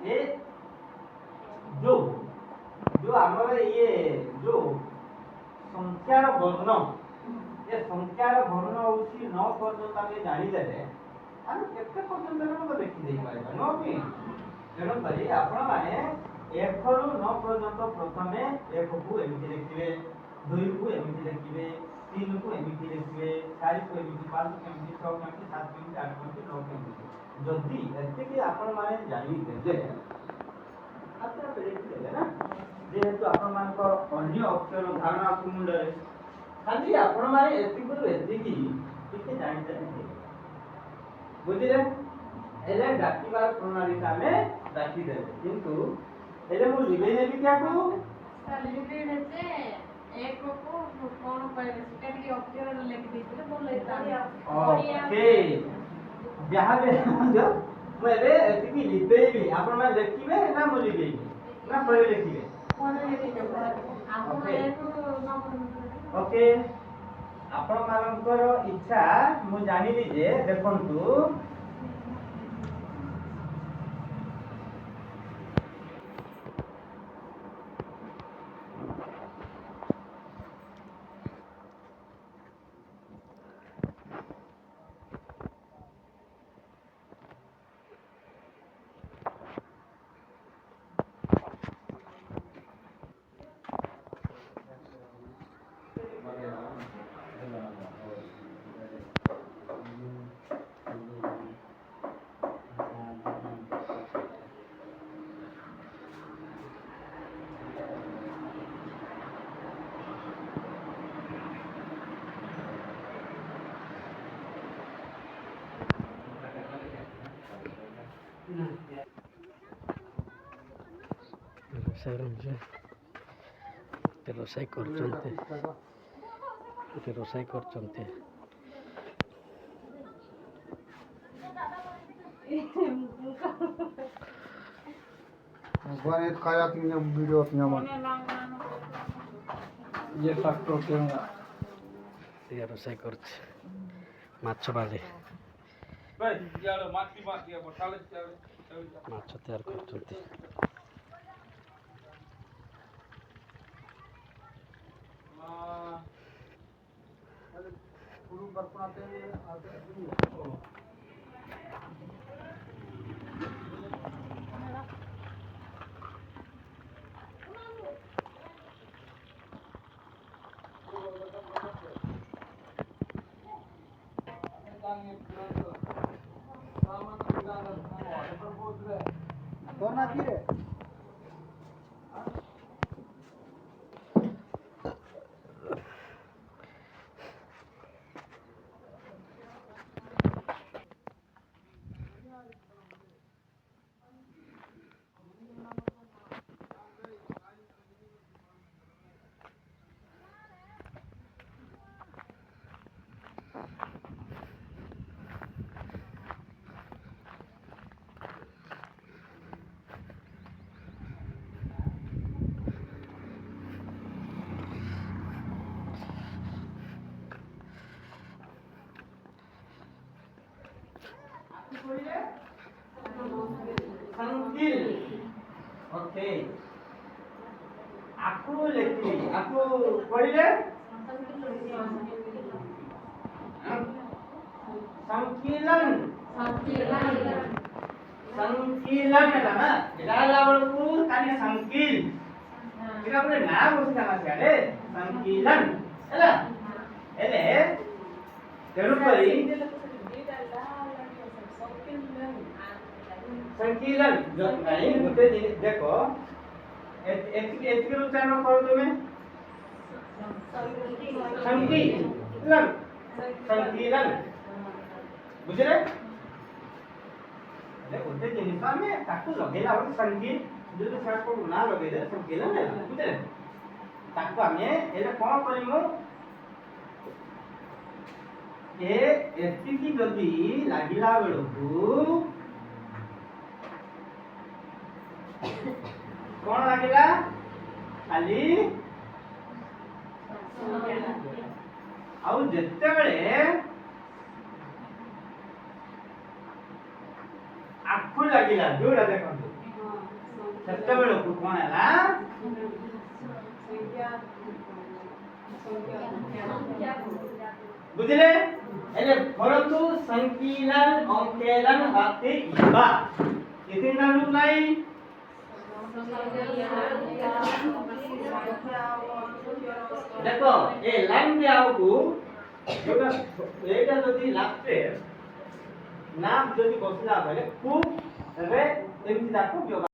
ये जो जो आमर ये जो संख्यार वर्ण ये संख्यार वर्ण होची 9 पर्यंत आमे जानि देले आमे केते पर्यंत हम देखि देई पाइबा नो कि तेणु करी आपण माने 1 रु 9 पर्यंत प्रथमे 1 को एमिति लिखिबे 2 को एमिति लिखिबे 3 को एमिति लिखिबे 4 को एमिति 5 को एमिति 6 को एमिति 7 को एमिति 8 को एमिति 9 को एमिति जदि एते कि आपण माने जानि देले आपन लिखि देले ना जेहेतु आपण मानक अन्य अक्षर धारणा आपन मुंडरे खाली आपण माने एति को एति की किते जानि देले बुझिले एले डाकिबार प्रणाली कामे डाकी देले किंतु एले मु लिबे नेबी क्या को लिबे नेते एक को कोन कहले सेटा की अक्षर लिखि देले बोले ओके बिहावे जो मु एबे एति की लिबेबी आपण माने लिखिबे ना मु लिबेबी ना पहिले लिखिबे ओके आपण मानकर इच्छा मु जानिली जे देखंतु ରୋଷେଇ କରୁଛନ୍ତି Buat kaya punya video punya mana? Ye faktor punya. ये ରୋଷେଇ କରୁଛି ମାଛ ବାଲି ମାଛ ତିଆରି କରୁଛନ୍ତି Torna kire. संकिल ओके आकु लेखि आकु पढिले संकीलन संकीलन है ना इडाला बळकु कानी संकील इडा पुरे ना बसि थाना छाडे संकीलन हैला एले तेरु परी संकीलन जो नहीं गुटे देखो एक उच्चारण करो तुम्हें संकीलन संकीलन बुझले ले गुटे जिनिस में ताकू लगेला और संकील जो साथ को ना लगे दे संकीलन है बुझले ताकू हमें एले कोन करिमु ए एति की गति लागिला बेलकू कौन लागेगा खाली आउ जत्ते बेले आखु लागिला जोड़ा देखंतु ସେତେବେଳକୁ କଣ ହେଲା ବୁଝିଲେ એટલે પરંતુ સંકલન અંકેલન વાતે ઈવા કેટલી નાનું લાઈ देखो ये लाइन दिया आपको जोटा एटा যদি লাস্টে নাম যদি বসলা বলে খুব রে এমনি দেখো